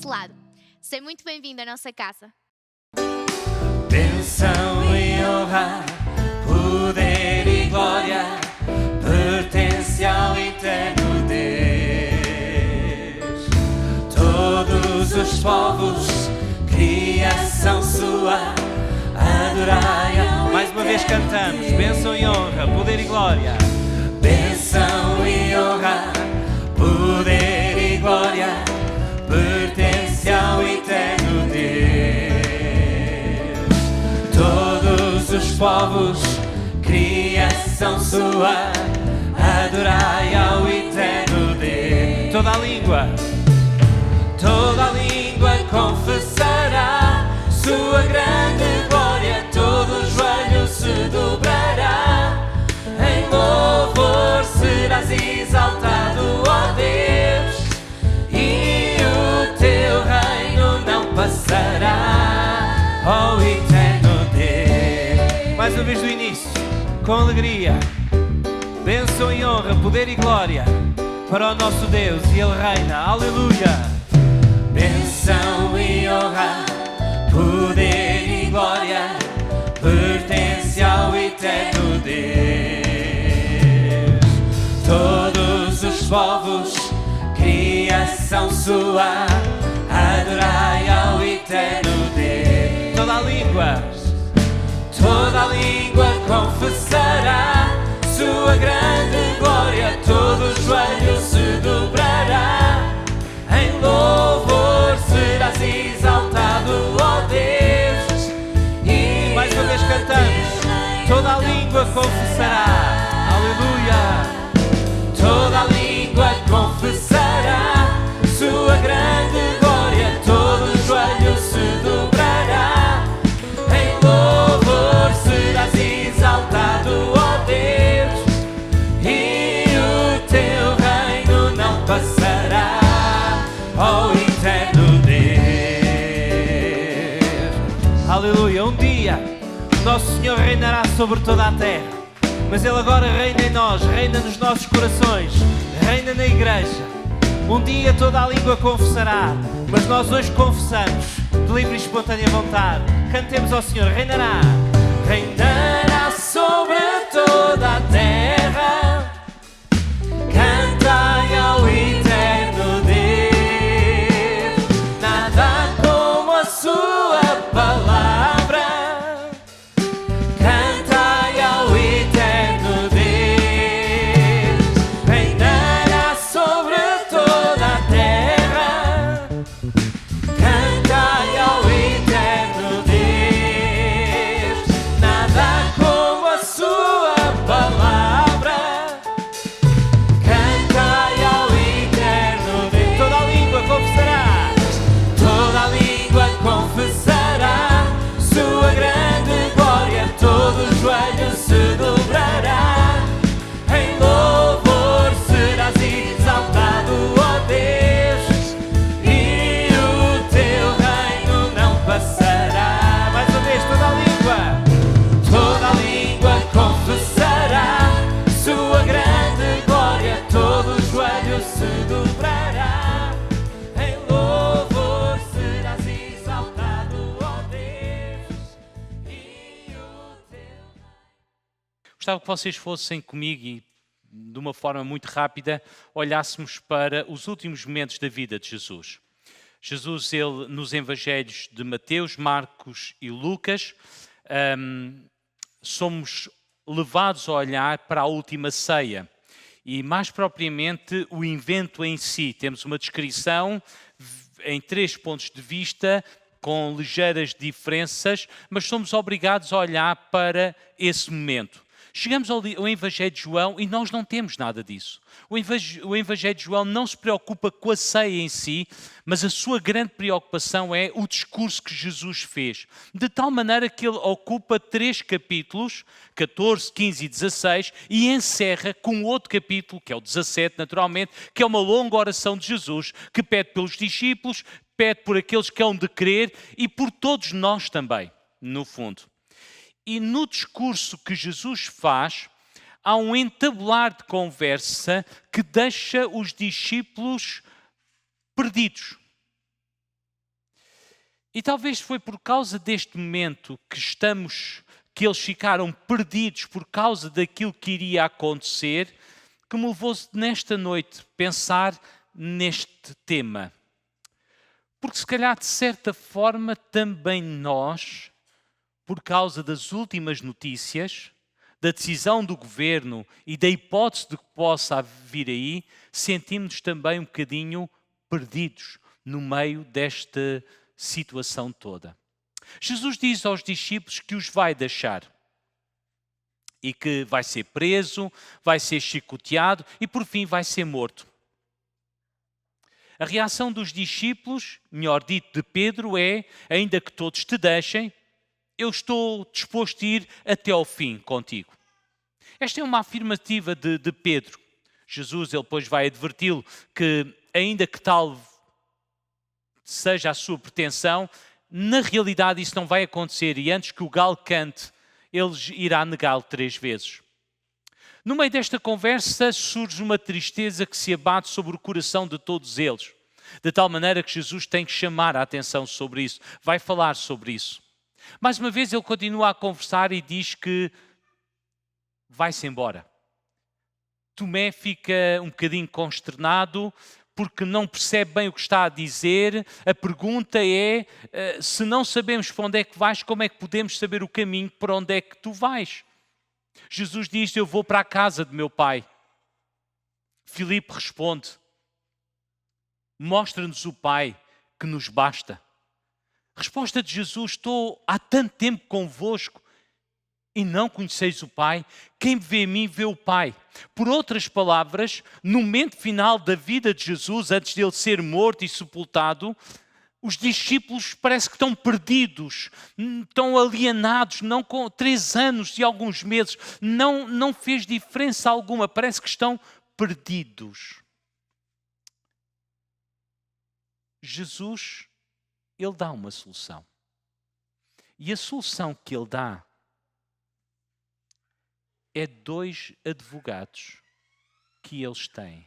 desse lado. Seja muito bem-vindo à nossa casa. Bênção e honra, poder e glória, pertence ao eterno Deus. Todos os povos, criação sua, adorai-o. Mais uma vez cantamos, bênção e honra, poder e glória. Bênção e honra, poder e glória, pertence ao eterno Deus. Todos os povos, criação sua, adorai ao eterno Deus. Toda a língua confessará sua grande glória, todo joelho se dobrará. Em louvor serás exaltado, ó Deus, e o teu reino não passará, ó eterno Deus. mais uma vez do início, com alegria. Bênção e honra, poder e glória para o nosso Deus, e Ele reina, aleluia. Bênção e honra, poder e glória, pertence ao eterno Deus. Todos os povos, criação sua, adorai ao eterno Deus. Toda a língua confessará sua grande glória, todo joelho se dobrará. Em louvor serás exaltado, ó Deus, e Mais uma vez cantamos, toda a língua confessará, aleluia. toda a língua confessará sua grande glória, todo joelho se dobrará. Em louvor serás exaltado, ó Deus, e o teu reino não passará, ó eterno Deus. Aleluia, um dia nosso Senhor reinará sobre toda a terra, mas Ele agora reina em nós, reina nos nossos corações, reina na igreja. Um dia toda a língua confessará, mas nós hoje confessamos de livre e espontânea vontade. Cantemos ao Senhor, reinará. Reinará sobre toda a terra, cantai ao eterno Deus, nada como a sua palavra, cantai ao eterno Deus. Reinará sobre toda a terra, cantai ao eterno Deus, nada como a sua palavra, cantai ao eterno Deus. Toda a língua confessará, Toda a língua confessará sua grande glória, todo joelho se dobrará. Em louvor serás exaltado, ó Deus, e o teu reino não passará. mais uma vez, toda a língua confessará sua grande glória, todo joelho se dobrará. Em louvor serás exaltado, ó Deus, e o teu... Gostava que vocês fossem comigo e, de uma forma muito rápida, olhássemos para os últimos momentos da vida de Jesus. Jesus, ele, nos evangelhos de Mateus, Marcos e Lucas, somos levados a olhar para a última ceia e, mais propriamente, o evento em si. Temos uma descrição em 3 pontos de vista, com ligeiras diferenças, mas somos obrigados a olhar para esse momento. Chegamos ao Evangelho de João e nós não temos nada disso. O Evangelho de João não se preocupa com a ceia em si, mas a sua grande preocupação é o discurso que Jesus fez. De tal maneira que ele ocupa 3 capítulos, 14, 15 e 16, e encerra com outro capítulo, que é o 17, naturalmente, que é uma longa oração de Jesus, que pede pelos discípulos, pede por aqueles que hão de crer e por todos nós também, no fundo. E no discurso que Jesus faz, há um entabular de conversa que deixa os discípulos perdidos. E talvez foi por causa deste momento que eles ficaram perdidos por causa daquilo que iria acontecer, que me levou nesta noite a pensar neste tema. Porque se calhar de certa forma também nós, por causa das últimas notícias, da decisão do governo e da hipótese de que possa vir aí, sentimos-nos também um bocadinho perdidos no meio desta situação toda. Jesus diz aos discípulos que os vai deixar e que vai ser preso, vai ser chicoteado e por fim vai ser morto. A reação dos discípulos, melhor dito de Pedro, é: ainda que todos te deixem, eu estou disposto a ir até ao fim contigo. Esta é uma afirmativa de Pedro. Jesus ele depois vai adverti-lo que, ainda que tal seja a sua pretensão, na realidade isso não vai acontecer e antes que o galo cante, ele irá negá-lo 3 vezes. No meio desta conversa surge uma tristeza que se abate sobre o coração de todos eles, de tal maneira que Jesus tem que chamar a atenção sobre isso, vai falar sobre isso. Mais uma vez ele continua a conversar e diz que vai-se embora. Tomé fica um bocadinho consternado porque não percebe bem o que está a dizer. A pergunta é, se não sabemos para onde é que vais, como é que podemos saber o caminho para onde é que tu vais? Jesus diz: eu vou para a casa de meu pai. Filipe responde: mostra-nos o Pai, que nos basta. Resposta de Jesus: estou há tanto tempo convosco e não conheceis o Pai. Quem me vê a mim, vê o Pai. Por outras palavras, no momento final da vida de Jesus, antes de ele ser morto e sepultado, os discípulos parece que estão perdidos, estão alienados, não com 3 anos e alguns meses, não fez diferença alguma, parece que estão perdidos. Jesus, ele dá uma solução. E a solução que ele dá é 2 advogados que eles têm.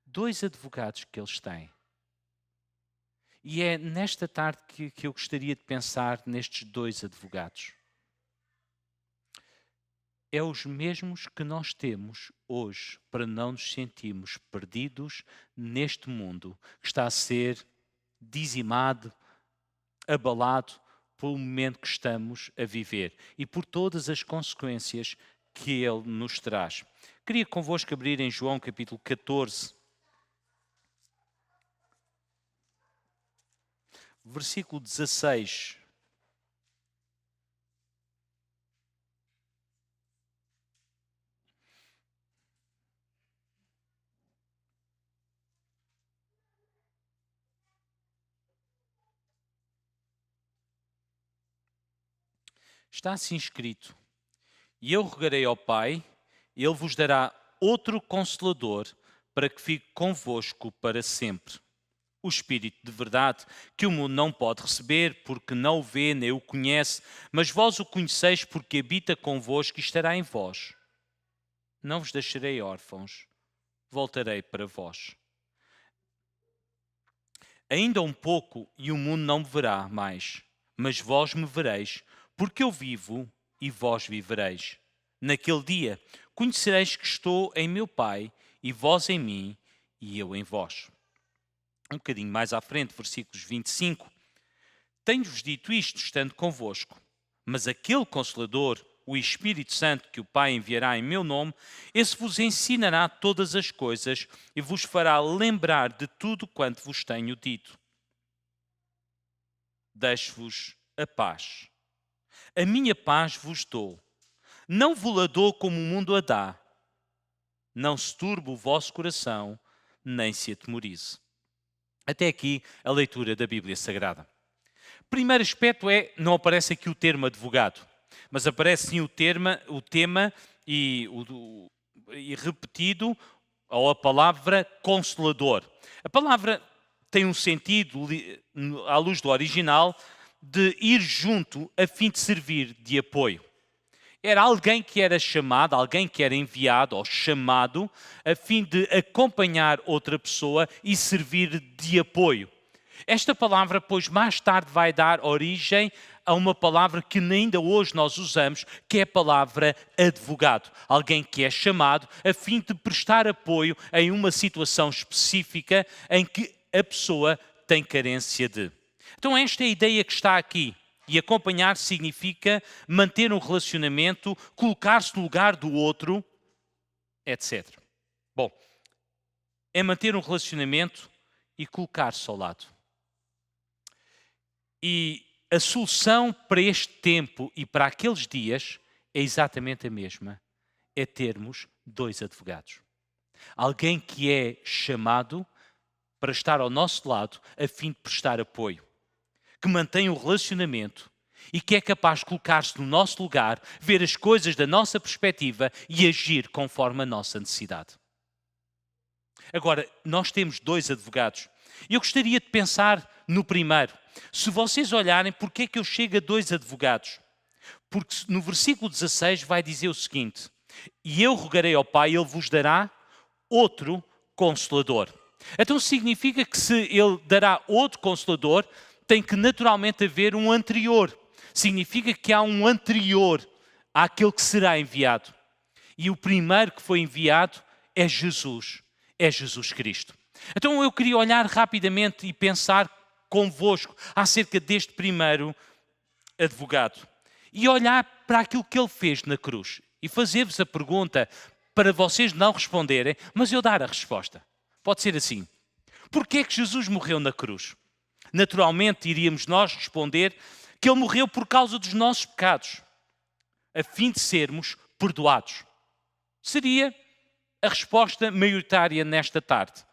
2 advogados que eles têm. E é nesta tarde que eu gostaria de pensar nestes 2 advogados. É os mesmos que nós temos hoje para não nos sentirmos perdidos neste mundo que está a ser dizimado, abalado pelo momento que estamos a viver e por todas as consequências que ele nos traz. Queria convosco abrir em João capítulo 14, versículo 16. Está assim escrito: e eu rogarei ao Pai, e Ele vos dará outro Consolador, para que fique convosco para sempre. O Espírito de verdade, que o mundo não pode receber, porque não o vê nem o conhece, mas vós o conheceis, porque habita convosco e estará em vós. Não vos deixarei órfãos, voltarei para vós. Ainda um pouco, e o mundo não me verá mais, mas vós me vereis, porque eu vivo e vós vivereis. Naquele dia conhecereis que estou em meu Pai, e vós em mim, e eu em vós. Um bocadinho mais à frente, versículos 25. Tenho-vos dito isto estando convosco, mas aquele Consolador, o Espírito Santo, que o Pai enviará em meu nome, esse vos ensinará todas as coisas e vos fará lembrar de tudo quanto vos tenho dito. Deixo-vos a paz. A minha paz vos dou. Não vos-la dou como o mundo a dá. Não se turbe o vosso coração, nem se atemorize. Até aqui a leitura da Bíblia Sagrada. Primeiro aspecto é, não aparece aqui o termo advogado, mas aparece sim o tema e repetido, ou a palavra consolador. A palavra tem um sentido, à luz do original, de ir junto a fim de servir de apoio. Era alguém que era chamado, alguém que era enviado ou chamado a fim de acompanhar outra pessoa e servir de apoio. Esta palavra, pois, mais tarde vai dar origem a uma palavra que ainda hoje nós usamos, que é a palavra advogado. Alguém que é chamado a fim de prestar apoio em uma situação específica em que a pessoa tem carência de. Então esta é a ideia que está aqui. E acompanhar significa manter um relacionamento, colocar-se no lugar do outro, etc. Bom, é manter um relacionamento e colocar-se ao lado. E a solução para este tempo e para aqueles dias é exatamente a mesma. É termos 2 advogados. Alguém que é chamado para estar ao nosso lado a fim de prestar apoio. Que mantém o relacionamento e que é capaz de colocar-se no nosso lugar, ver as coisas da nossa perspectiva e agir conforme a nossa necessidade. Agora, nós temos 2 advogados. Eu gostaria de pensar no primeiro. Se vocês olharem, porque é que eu chego a 2 advogados? Porque no versículo 16 vai dizer o seguinte: e eu rogarei ao Pai, Ele vos dará outro Consolador. Então significa que se Ele dará outro Consolador, tem que naturalmente haver um anterior. Significa que há um anterior àquele que será enviado. E o primeiro que foi enviado é Jesus Cristo. Então eu queria olhar rapidamente e pensar convosco acerca deste primeiro advogado. E olhar para aquilo que ele fez na cruz. E fazer-vos a pergunta para vocês não responderem, mas eu dar a resposta. Pode ser assim. Porquê é que Jesus morreu na cruz? Naturalmente iríamos nós responder que Ele morreu por causa dos nossos pecados, a fim de sermos perdoados. Seria a resposta maioritária nesta tarde.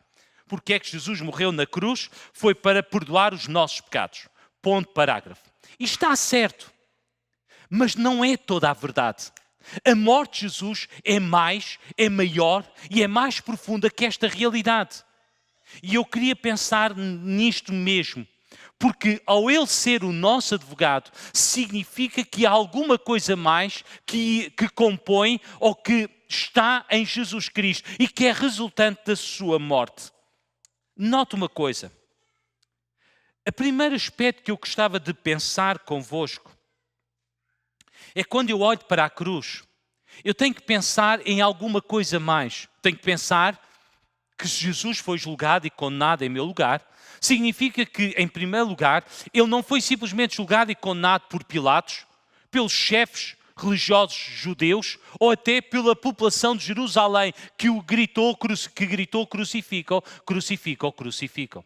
Porque é que Jesus morreu na cruz? Foi para perdoar os nossos pecados. Ponto, parágrafo. E está certo, mas não é toda a verdade. A morte de Jesus é maior e é mais profunda que esta realidade. E eu queria pensar nisto mesmo, porque ao Ele ser o nosso advogado, significa que há alguma coisa mais que compõe ou que está em Jesus Cristo e que é resultante da sua morte. Note uma coisa. O primeiro aspecto que eu gostava de pensar convosco é quando eu olho para a cruz, eu tenho que pensar em alguma coisa mais. Tenho que pensar que se Jesus foi julgado e condenado em meu lugar, significa que, em primeiro lugar, ele não foi simplesmente julgado e condenado por Pilatos, pelos chefes religiosos judeus ou até pela população de Jerusalém que gritou crucificam, crucificam, crucificam.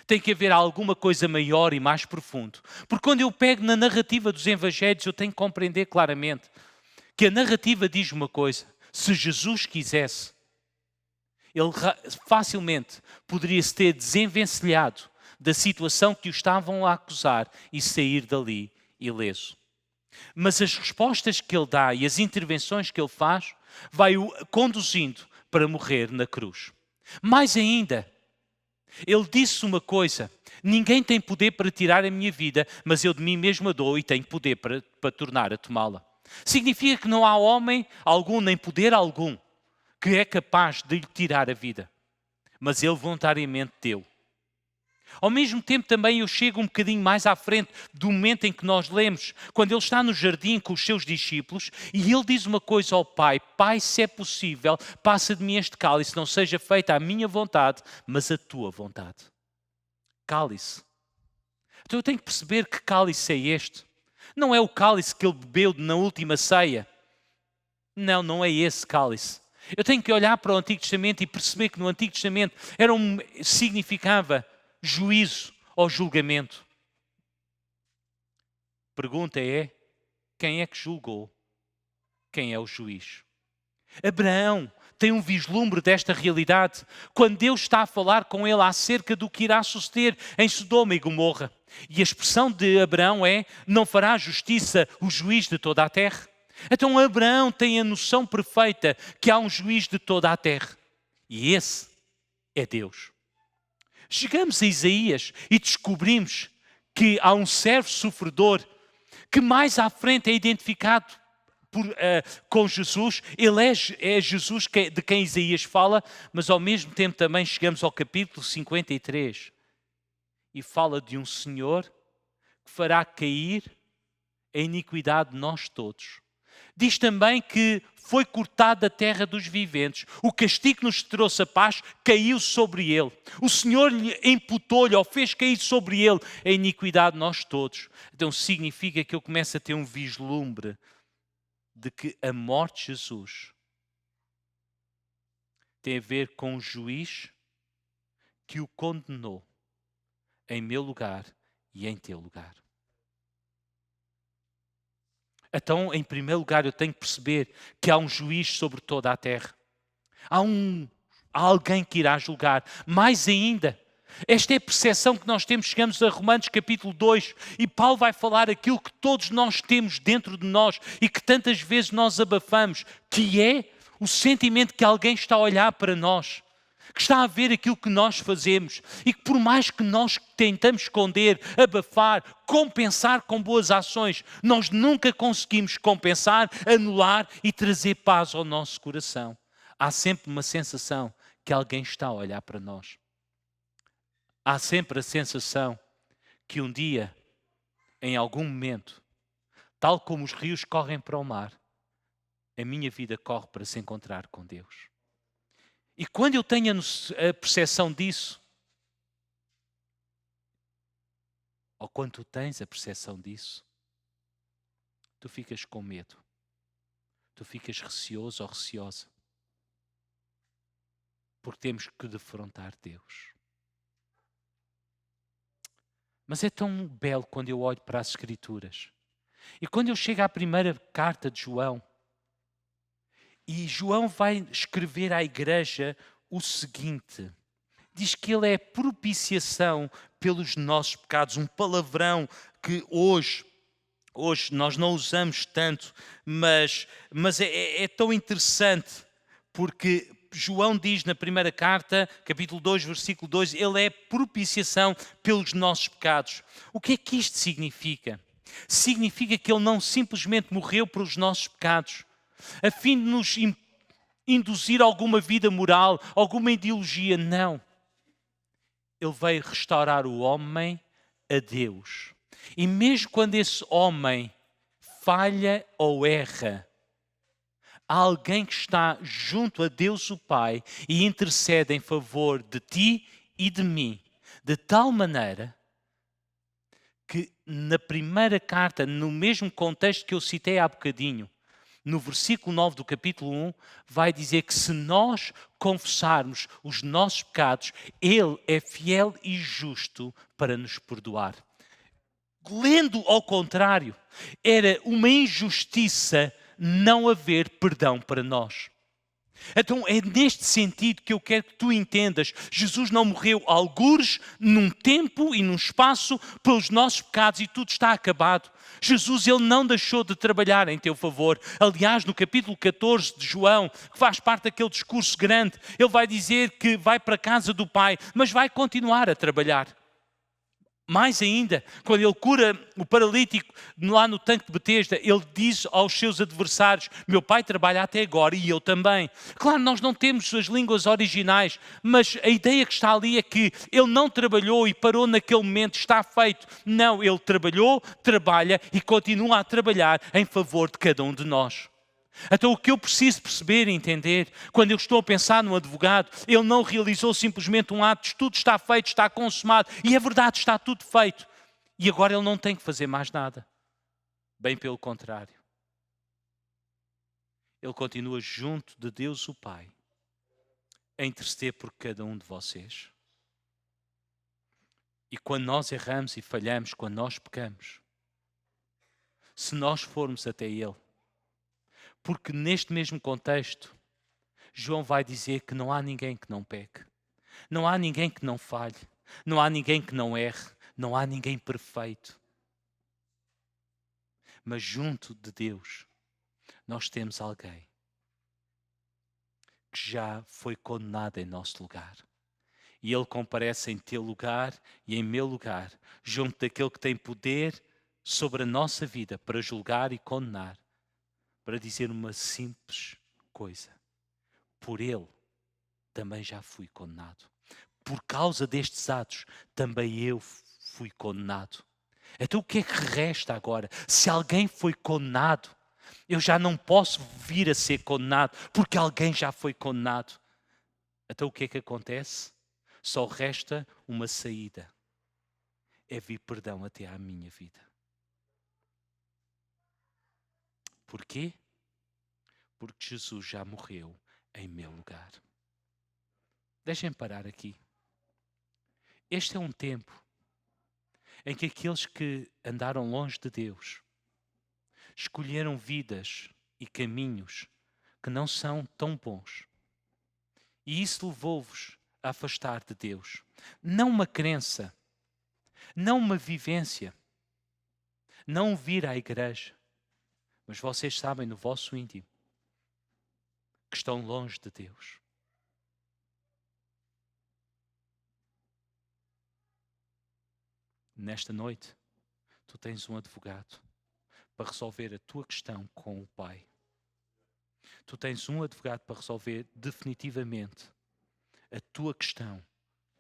Tem que haver alguma coisa maior e mais profundo. Porque quando eu pego na narrativa dos evangelhos, eu tenho que compreender claramente que a narrativa diz uma coisa: se Jesus quisesse, ele facilmente poderia se ter desenvencilhado da situação que o estavam a acusar e sair dali ileso. Mas as respostas que ele dá e as intervenções que ele faz vai-o conduzindo para morrer na cruz. Mais ainda, ele disse uma coisa: ninguém tem poder para tirar a minha vida, mas eu de mim mesmo a dou e tenho poder para tornar a tomá-la. Significa que não há homem algum, nem poder algum, que é capaz de lhe tirar a vida. Mas ele voluntariamente deu. Ao mesmo tempo também eu chego um bocadinho mais à frente do momento em que nós lemos, quando ele está no jardim com os seus discípulos e ele diz uma coisa ao Pai: Pai, se é possível, passa de mim este cálice, não seja feita a minha vontade, mas a tua vontade. Cálice. Então eu tenho que perceber que cálice é este. Não é o cálice que ele bebeu na última ceia. Não, não é esse cálice. Eu tenho que olhar para o Antigo Testamento e perceber que no Antigo Testamento significava juízo ou julgamento. Pergunta é: quem é que julgou? Quem é o juiz? Abraão tem um vislumbre desta realidade quando Deus está a falar com ele acerca do que irá suceder em Sodoma e Gomorra. E a expressão de Abraão é: não fará justiça o juiz de toda a terra? Então Abraão tem a noção perfeita que há um juiz de toda a terra. E esse é Deus. Chegamos a Isaías e descobrimos que há um servo sofredor que mais à frente é identificado com Jesus. Ele é Jesus de quem Isaías fala, mas ao mesmo tempo também chegamos ao capítulo 53 e fala de um Senhor que fará cair a iniquidade de nós todos. Diz também que foi cortado da terra dos viventes. O castigo que nos trouxe a paz caiu sobre ele. O Senhor lhe imputou-lhe ou fez cair sobre ele a iniquidade de nós todos. Então significa que eu começo a ter um vislumbre de que a morte de Jesus tem a ver com o juiz que o condenou em meu lugar e em teu lugar. Então, em primeiro lugar, eu tenho que perceber que há um juiz sobre toda a terra. Há alguém que irá julgar. Mais ainda, esta é a percepção que nós temos. Chegamos a Romanos capítulo 2 e Paulo vai falar aquilo que todos nós temos dentro de nós e que tantas vezes nós abafamos, que é o sentimento que alguém está a olhar para nós, que está a ver aquilo que nós fazemos e que por mais que nós tentamos esconder, abafar, compensar com boas ações, nós nunca conseguimos compensar, anular e trazer paz ao nosso coração. Há sempre uma sensação que alguém está a olhar para nós. Há sempre a sensação que um dia, em algum momento, tal como os rios correm para o mar, a minha vida corre para se encontrar com Deus. E quando eu tenho a percepção disso, ou quando tu tens a percepção disso, tu ficas com medo. Tu ficas receoso ou receosa. Porque temos que defrontar Deus. Mas é tão belo quando eu olho para as Escrituras. E quando eu chego à primeira carta de João, e João vai escrever à igreja o seguinte. Diz que ele é propiciação pelos nossos pecados. Um palavrão que hoje nós não usamos tanto, mas é tão interessante, porque João diz na primeira carta, capítulo 2, versículo 2, ele é propiciação pelos nossos pecados. O que é que isto significa? Significa que ele não simplesmente morreu pelos nossos pecados, a fim de nos induzir alguma vida moral, alguma ideologia. Não. Ele veio restaurar o homem a Deus. E mesmo quando esse homem falha ou erra, há alguém que está junto a Deus o Pai e intercede em favor de ti e de mim, de tal maneira que na primeira carta, no mesmo contexto que eu citei há bocadinho, no versículo 9 do capítulo 1, vai dizer que se nós confessarmos os nossos pecados, Ele é fiel e justo para nos perdoar. Lendo ao contrário, era uma injustiça não haver perdão para nós. Então é neste sentido que eu quero que tu entendas. Jesus não morreu algures, num tempo e num espaço, pelos nossos pecados e tudo está acabado. Jesus, ele não deixou de trabalhar em teu favor. Aliás, no capítulo 14 de João, que faz parte daquele discurso grande, ele vai dizer que vai para a casa do Pai, mas vai continuar a trabalhar. Mais ainda, quando ele cura o paralítico lá no tanque de Betesda, ele diz aos seus adversários: meu pai trabalha até agora e eu também. Claro, nós não temos as línguas originais, mas a ideia que está ali é que ele não trabalhou e parou naquele momento, está feito. Não, ele trabalhou, trabalha e continua a trabalhar em favor de cada um de nós. Então o que eu preciso perceber e entender, quando eu estou a pensar num advogado, ele não realizou simplesmente um ato, tudo está feito, está consumado, e é verdade, está tudo feito. E agora ele não tem que fazer mais nada. Bem pelo contrário. Ele continua junto de Deus o Pai, a interceder por cada um de vocês. E quando nós erramos e falhamos, quando nós pecamos, se nós formos até Ele, porque neste mesmo contexto, João vai dizer que não há ninguém que não peque. Não há ninguém que não falhe. Não há ninguém que não erre. Não há ninguém perfeito. Mas junto de Deus, nós temos alguém que já foi condenado em nosso lugar. E ele comparece em teu lugar e em meu lugar, junto daquele que tem poder sobre a nossa vida para julgar e condenar. Para dizer uma simples coisa: por ele também já fui condenado. Por causa destes atos, também eu fui condenado. Então o que é que resta agora? Se alguém foi condenado, eu já não posso vir a ser condenado, porque alguém já foi condenado. Então o que é que acontece? Só resta uma saída. É vir perdão até à minha vida. Porquê? Porque Jesus já morreu em meu lugar. Deixem-me parar aqui. Este é um tempo em que aqueles que andaram longe de Deus escolheram vidas e caminhos que não são tão bons. E isso levou-vos a afastar de Deus. Não uma crença, não uma vivência, não vir à igreja, mas vocês sabem no vosso íntimo que estão longe de Deus. Nesta noite, tu tens um advogado para resolver a tua questão com o Pai. Tu tens um advogado para resolver definitivamente a tua questão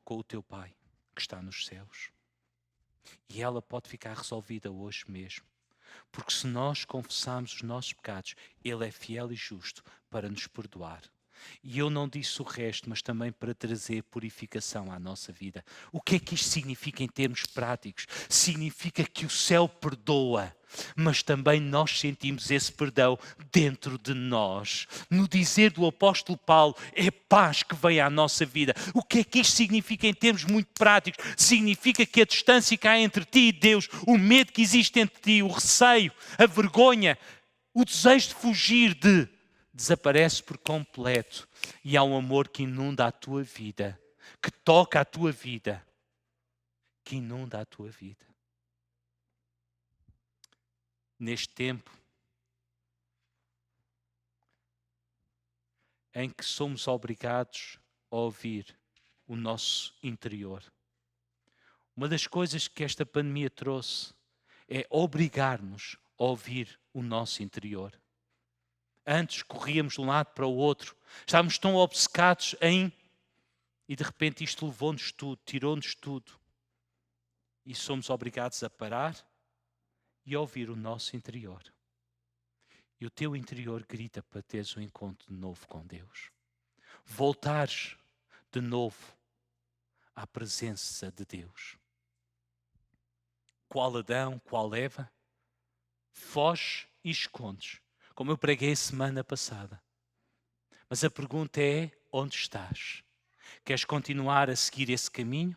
com o teu Pai, que está nos céus. E ela pode ficar resolvida hoje mesmo. Porque se nós confessarmos os nossos pecados, Ele é fiel e justo para nos perdoar. E eu não disse o resto, mas também para trazer purificação à nossa vida. O que é que isto significa em termos práticos? Significa que o céu perdoa, mas também nós sentimos esse perdão dentro de nós. No dizer do apóstolo Paulo, é paz que vem à nossa vida. O que é que isto significa em termos muito práticos? Significa que a distância que há entre ti e Deus, o medo que existe entre ti, o receio, a vergonha, o desejo de fugir desaparece por completo e há um amor que inunda a tua vida, que toca a tua vida, que inunda a tua vida. Neste tempo em que somos obrigados a ouvir o nosso interior. Uma das coisas que esta pandemia trouxe é obrigar-nos a ouvir o nosso interior. Antes corríamos de um lado para o outro, estávamos tão obcecados e de repente isto levou-nos tudo, tirou-nos tudo. E somos obrigados a parar e a ouvir o nosso interior. E o teu interior grita para teres um encontro de novo com Deus. Voltares de novo à presença de Deus. Qual Adão, qual Eva, foge e escondes, como eu preguei semana passada. Mas a pergunta é, onde estás? Queres continuar a seguir esse caminho?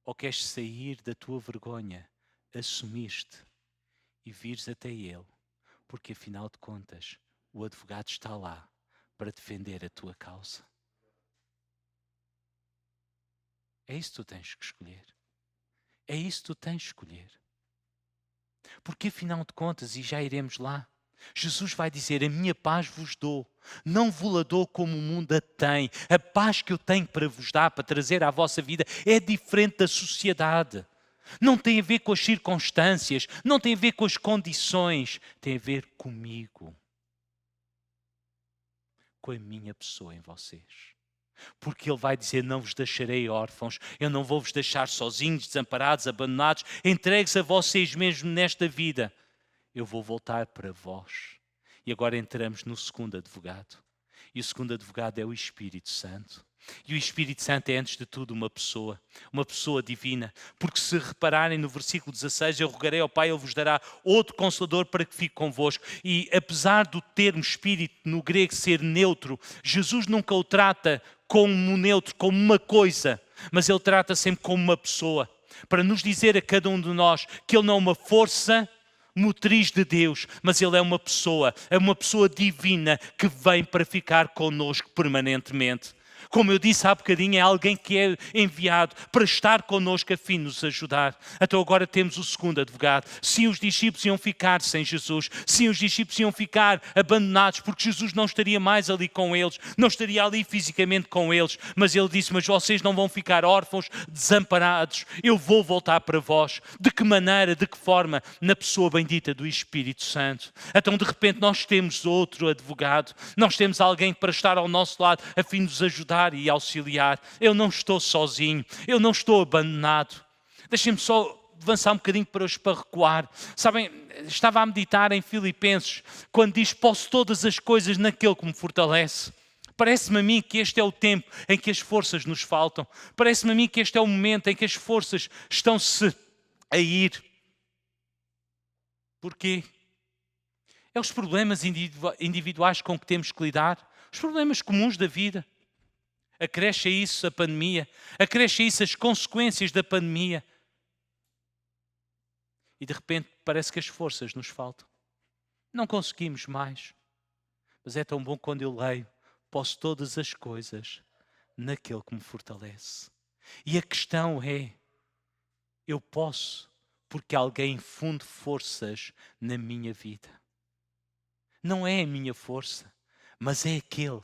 Ou queres sair da tua vergonha, assumir-te e vires até Ele? Porque afinal de contas, o advogado está lá para defender a tua causa. É isso que tu tens que escolher. É isso que tu tens que escolher. Porque afinal de contas, e já iremos lá, Jesus vai dizer, a minha paz vos dou, não vos-la dou como o mundo a tem. A paz que eu tenho para vos dar, para trazer à vossa vida, é diferente da sociedade. Não tem a ver com as circunstâncias, não tem a ver com as condições, tem a ver comigo. Com a minha pessoa em vocês. Porque Ele vai dizer, não vos deixarei órfãos, eu não vou vos deixar sozinhos, desamparados, abandonados, entregues a vocês mesmo nesta vida. Eu vou voltar para vós. E agora entramos no segundo advogado. E o segundo advogado é o Espírito Santo. E o Espírito Santo é, antes de tudo, uma pessoa divina. Porque se repararem no versículo 16, eu rogarei ao Pai, Ele vos dará outro Consolador para que fique convosco. E apesar do termo Espírito no grego ser neutro, Jesus nunca o trata como neutro, como uma coisa, mas Ele trata sempre como uma pessoa. Para nos dizer a cada um de nós que Ele não é uma força motriz de Deus, mas Ele é uma pessoa divina que vem para ficar connosco permanentemente. Como eu disse há bocadinho, é alguém que é enviado para estar connosco a fim de nos ajudar. Então agora temos o segundo advogado. Sim, os discípulos iam ficar sem Jesus. Sim, os discípulos iam ficar abandonados, porque Jesus não estaria mais ali com eles, não estaria ali fisicamente com eles. Mas Ele disse, mas vocês não vão ficar órfãos, desamparados. Eu vou voltar para vós. De que maneira, de que forma? Na pessoa bendita do Espírito Santo. Então de repente nós temos outro advogado. Nós temos alguém para estar ao nosso lado a fim de nos ajudar e auxiliar. Eu não estou sozinho, eu não estou abandonado. Deixem-me só avançar um bocadinho para recuar. Sabem, estava a meditar em Filipenses, quando diz: posso todas as coisas naquele que me fortalece. Parece-me a mim que este é o tempo em que as forças nos faltam. Parece-me a mim que este é o momento em que as forças estão-se a ir. Porquê? É os problemas individuais com que temos que lidar, os problemas comuns da vida. Acresce a isso a pandemia, acresce a isso as consequências da pandemia. E de repente parece que as forças nos faltam. Não conseguimos mais. Mas é tão bom quando eu leio: posso todas as coisas naquele que me fortalece. E a questão é: eu posso porque alguém funde forças na minha vida. Não é a minha força, mas é aquele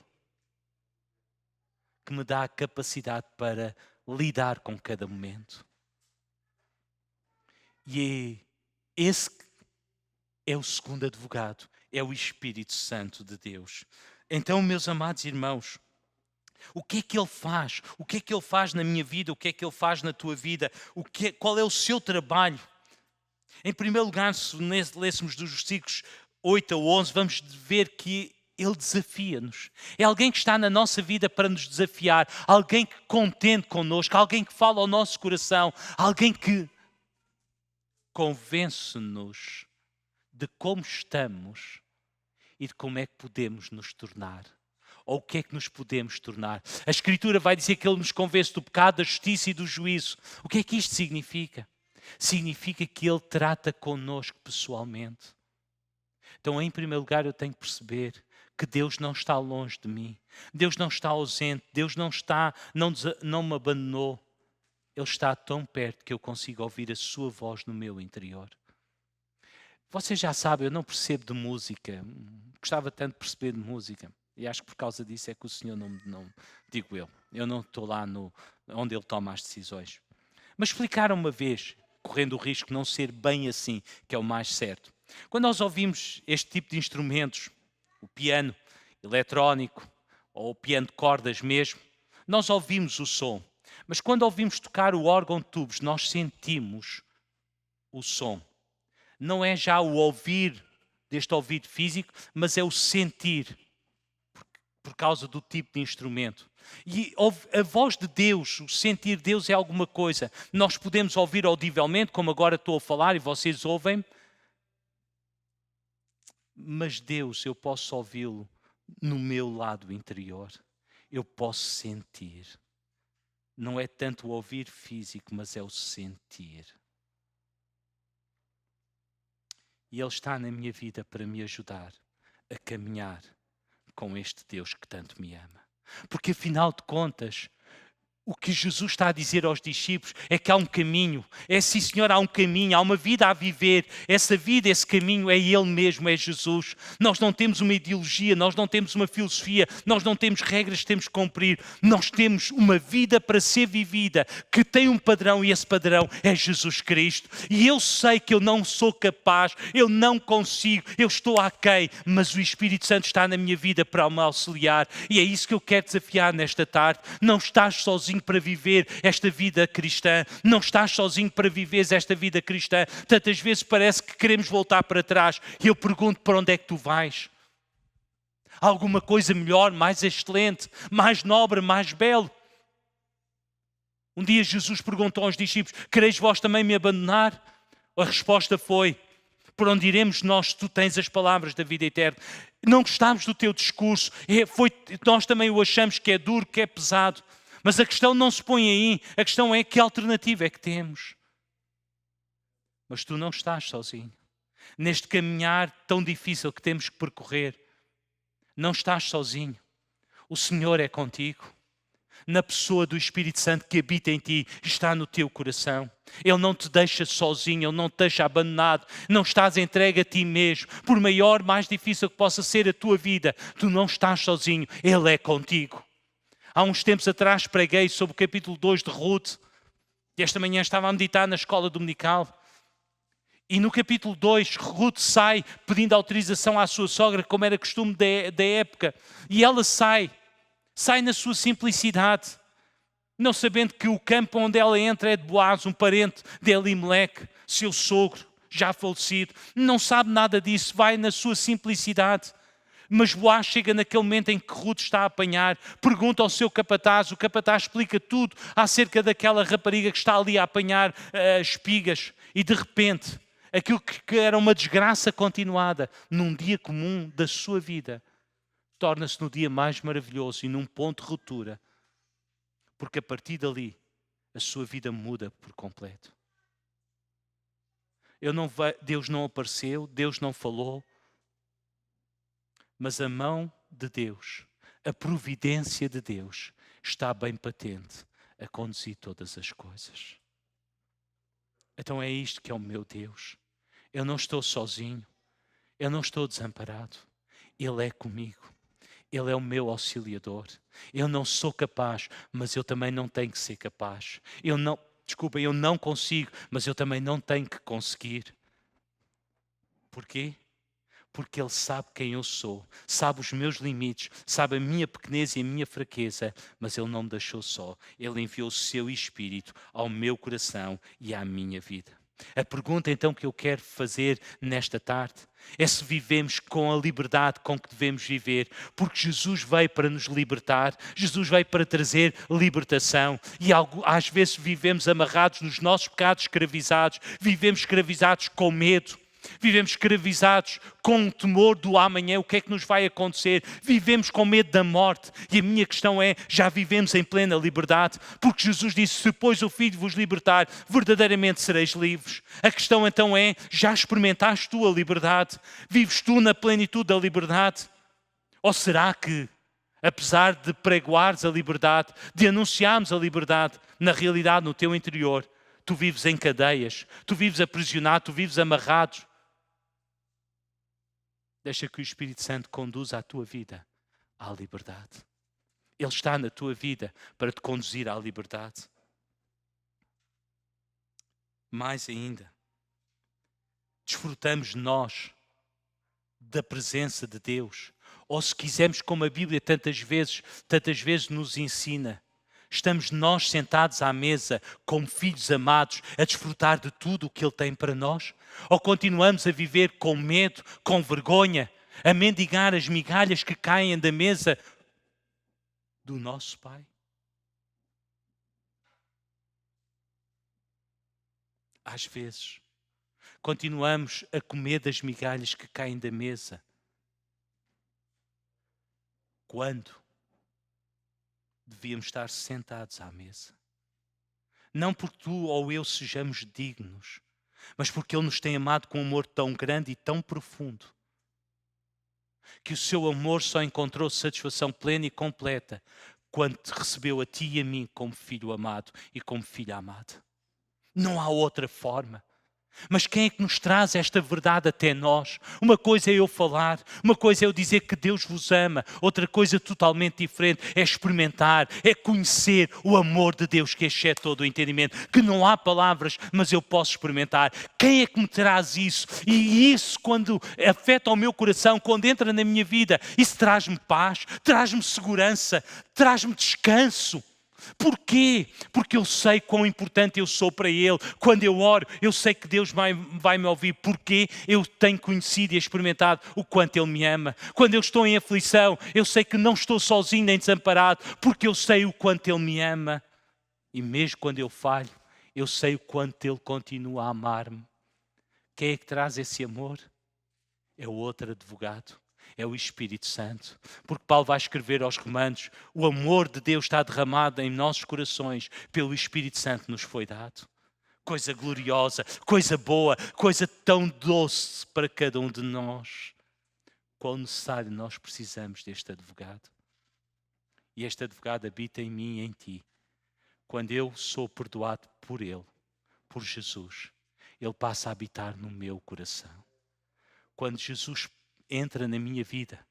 que me dá a capacidade para lidar com cada momento. E esse é o segundo advogado, é o Espírito Santo de Deus. Então, meus amados irmãos, o que é que Ele faz? O que é que Ele faz na minha vida? O que é que Ele faz na tua vida? Qual é o seu trabalho? Em primeiro lugar, se lêssemos dos versículos 8 a 11, vamos ver que Ele desafia-nos. É alguém que está na nossa vida para nos desafiar, alguém que contende connosco, alguém que fala ao nosso coração, alguém que convence-nos de como estamos e de como é que podemos nos tornar. Ou o que é que nos podemos tornar. A Escritura vai dizer que Ele nos convence do pecado, da justiça e do juízo. O que é que isto significa? Significa que Ele trata connosco pessoalmente. Então, em primeiro lugar, eu tenho que perceber que Deus não está longe de mim. Deus não está ausente. Deus não me abandonou. Ele está tão perto que eu consigo ouvir a sua voz no meu interior. Vocês já sabem, eu não percebo de música. Gostava tanto de perceber de música. E acho que por causa disso é que o Senhor não digo eu não estou lá onde Ele toma as decisões. Mas explicaram uma vez, correndo o risco de não ser bem assim, que é o mais certo. Quando nós ouvimos este tipo de instrumentos, o piano eletrónico ou o piano de cordas mesmo, nós ouvimos o som. Mas quando ouvimos tocar o órgão de tubos, nós sentimos o som. Não é já o ouvir deste ouvido físico, mas é o sentir, por causa do tipo de instrumento. E a voz de Deus, o sentir de Deus é alguma coisa. Nós podemos ouvir audivelmente, como agora estou a falar e vocês ouvem, mas Deus, eu posso ouvi-lo no meu lado interior. Eu posso sentir. Não é tanto o ouvir físico, mas é o sentir. E Ele está na minha vida para me ajudar a caminhar com este Deus que tanto me ama. Porque afinal de contas, o que Jesus está a dizer aos discípulos é que há um caminho. É sim, Senhor, há um caminho, há uma vida a viver. Essa vida, esse caminho é Ele mesmo, é Jesus. Nós não temos uma ideologia, nós não temos uma filosofia, nós não temos regras que temos que cumprir. Nós temos uma vida para ser vivida, que tem um padrão e esse padrão é Jesus Cristo. E eu sei que eu não sou capaz, eu não consigo, eu estou aquém, mas o Espírito Santo está na minha vida para me auxiliar. E é isso que eu quero desafiar nesta tarde. Não estás sozinho para viver esta vida cristã. Não estás sozinho para viveres esta vida cristã. Tantas vezes parece que queremos voltar para trás. E eu pergunto: para onde é que tu vais? Há alguma coisa melhor, mais excelente, mais nobre, mais belo? Um dia Jesus perguntou aos discípulos: quereis vós também me abandonar? A resposta foi: por onde iremos nós se tu tens as palavras da vida eterna? Não gostámos do teu discurso. Nós também o achamos que é duro, que é pesado. Mas a questão não se põe aí. A questão é: que alternativa é que temos? Mas tu não estás sozinho. Neste caminhar tão difícil que temos que percorrer, não estás sozinho. O Senhor é contigo. Na pessoa do Espírito Santo que habita em ti, está no teu coração. Ele não te deixa sozinho, Ele não te deixa abandonado. Não estás entregue a ti mesmo. Por maior, mais difícil que possa ser a tua vida, tu não estás sozinho. Ele é contigo. Há uns tempos atrás preguei sobre o capítulo 2 de Ruth. E esta manhã estava a meditar na escola dominical. E no capítulo 2, Ruth sai pedindo autorização à sua sogra, como era costume da época. E ela sai na sua simplicidade. não sabendo que o campo onde ela entra é de Boaz, um parente de Elimeleque, seu sogro, já falecido. Não sabe nada disso, vai na sua simplicidade. Mas Boaz chega naquele momento em que Ruth está a apanhar, pergunta ao seu capataz, o capataz explica tudo acerca daquela rapariga que está ali a apanhar espigas, e de repente, aquilo que era uma desgraça continuada, num dia comum da sua vida, torna-se no dia mais maravilhoso e num ponto de ruptura, porque a partir dali, a sua vida muda por completo. Deus não apareceu, Deus não falou, mas a mão de Deus, a providência de Deus, está bem patente a conduzir todas as coisas. Então é isto que é o meu Deus. Eu não estou sozinho, eu não estou desamparado. Ele é comigo, Ele é o meu auxiliador. Eu não sou capaz, mas eu também não tenho que ser capaz. Eu não consigo, mas eu também não tenho que conseguir. Porquê? Porque Ele sabe quem eu sou, sabe os meus limites, sabe a minha pequenez e a minha fraqueza, mas Ele não me deixou só. Ele enviou o seu Espírito ao meu coração e à minha vida. A pergunta então que eu quero fazer nesta tarde é se vivemos com a liberdade com que devemos viver, porque Jesus veio para nos libertar, Jesus veio para trazer libertação, e às vezes vivemos amarrados nos nossos pecados, escravizados, vivemos escravizados com medo. Vivemos escravizados com o temor do amanhã, o que é que nos vai acontecer? Vivemos com medo da morte. E a minha questão é, já vivemos em plena liberdade? Porque Jesus disse, se pois o Filho vos libertar, verdadeiramente sereis livres. A questão então é, já experimentaste tu a liberdade? Vives tu na plenitude da liberdade? Ou será que, apesar de pregoares a liberdade, de anunciarmos a liberdade, na realidade, no teu interior, tu vives em cadeias, tu vives aprisionado, tu vives amarrado? Deixa que o Espírito Santo conduza a tua vida à liberdade. Ele está na tua vida para te conduzir à liberdade. Mais ainda, desfrutamos nós da presença de Deus, ou se quisermos, como a Bíblia tantas vezes nos ensina, estamos nós sentados à mesa como filhos amados a desfrutar de tudo o que Ele tem para nós? Ou continuamos a viver com medo, com vergonha, a mendigar as migalhas que caem da mesa do nosso Pai? Às vezes, continuamos a comer das migalhas que caem da mesa. Quando devíamos estar sentados à mesa. Não porque tu ou eu sejamos dignos, mas porque Ele nos tem amado com um amor tão grande e tão profundo, que o seu amor só encontrou satisfação plena e completa quando te recebeu a ti e a mim como filho amado e como filha amada. Não há outra forma. Mas quem é que nos traz esta verdade até nós? Uma coisa é eu falar, uma coisa é eu dizer que Deus vos ama, outra coisa totalmente diferente é experimentar, é conhecer o amor de Deus que excede todo o entendimento, que não há palavras, mas eu posso experimentar. Quem é que me traz isso? E isso, quando afeta o meu coração, quando entra na minha vida, isso traz-me paz, traz-me segurança, traz-me descanso. Porquê? Porque eu sei quão importante eu sou para Ele. Quando eu oro, eu sei que Deus vai me ouvir. Porque eu tenho conhecido e experimentado o quanto Ele me ama. Quando eu estou em aflição, eu sei que não estou sozinho nem desamparado, porque eu sei o quanto Ele me ama. E mesmo quando eu falho, eu sei o quanto Ele continua a amar-me. Quem é que traz esse amor? É o outro advogado. É o Espírito Santo. Porque Paulo vai escrever aos Romanos, o amor de Deus está derramado em nossos corações, pelo Espírito Santo nos foi dado. Coisa gloriosa, coisa boa, coisa tão doce para cada um de nós. Quão necessário nós precisamos deste advogado. E este advogado habita em mim e em ti. Quando eu sou perdoado por Ele, por Jesus, Ele passa a habitar no meu coração. Quando Jesus entra na minha vida,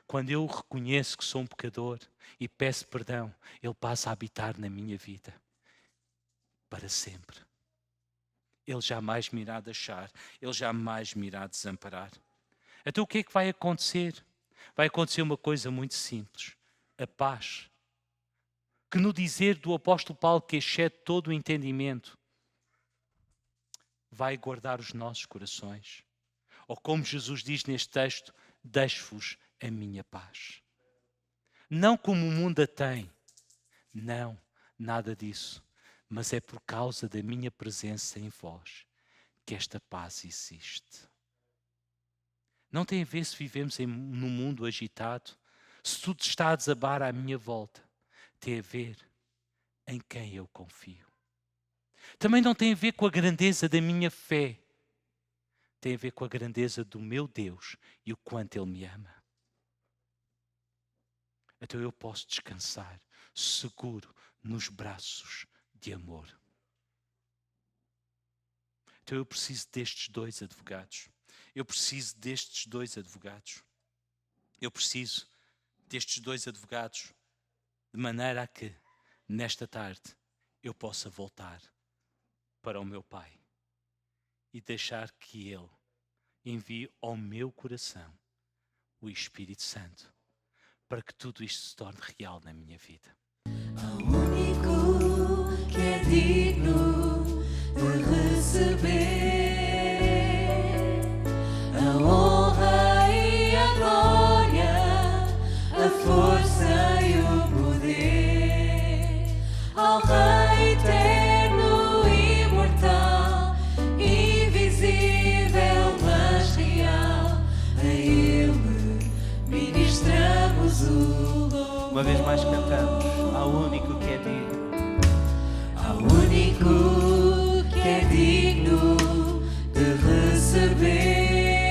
quando eu reconheço que sou um pecador e peço perdão, Ele passa a habitar na minha vida para sempre. Ele jamais me irá deixar, Ele jamais me irá desamparar. Então o que é que vai acontecer? Vai acontecer uma coisa muito simples: a paz que no dizer do apóstolo Paulo que excede todo o entendimento, vai guardar os nossos corações. Ou como Jesus diz neste texto, deixo-vos a minha paz. Não como o mundo a tem, não, nada disso, mas é por causa da minha presença em vós que esta paz existe. Não tem a ver se vivemos num mundo agitado, se tudo está a desabar à minha volta. Tem a ver em quem eu confio. Também não tem a ver com a grandeza da minha fé. Tem a ver com a grandeza do meu Deus e o quanto Ele me ama. Então eu posso descansar seguro nos braços de amor. Então eu preciso destes dois advogados. Eu preciso destes dois advogados. Eu preciso destes dois advogados de maneira a que, nesta tarde, eu possa voltar para o meu Pai e deixar que Ele envie ao meu coração o Espírito Santo para que tudo isto se torne real na minha vida. Ao único que é digno de receber a honra e a glória, a força e o poder, ao Rei eterno e imortal, invisível mas real, a Ele ministramos o louvor. Uma vez mais cantamos ao único que é digno. Ao único que é digno de receber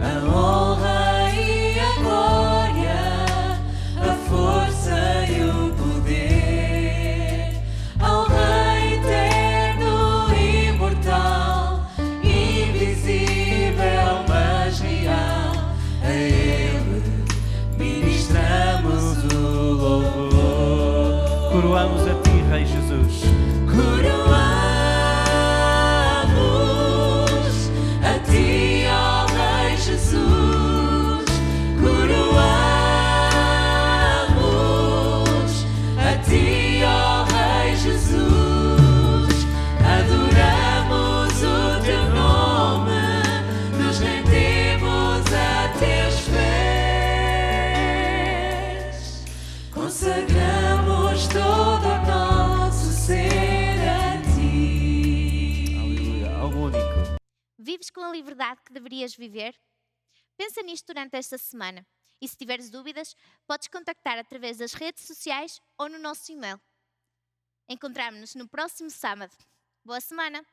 a honra e a glória, a força e o poder, ao Rei eterno e imortal, invisível mas real, a Ele ministramos o louvor. Coroamos a ti, Rei Jesus. Coroamos a ti, ó Rei Jesus. Coroamos a ti, ó Rei Jesus. Adoramos o teu nome, nos rendemos a teus pés. Consagramos todo o nosso ser a ti. Aleluia. Ao único. Vives com a liberdade que deverias viver? Pensa nisto durante esta semana. E se tiveres dúvidas, podes contactar através das redes sociais ou no nosso e-mail. Encontramos-nos no próximo sábado. Boa semana!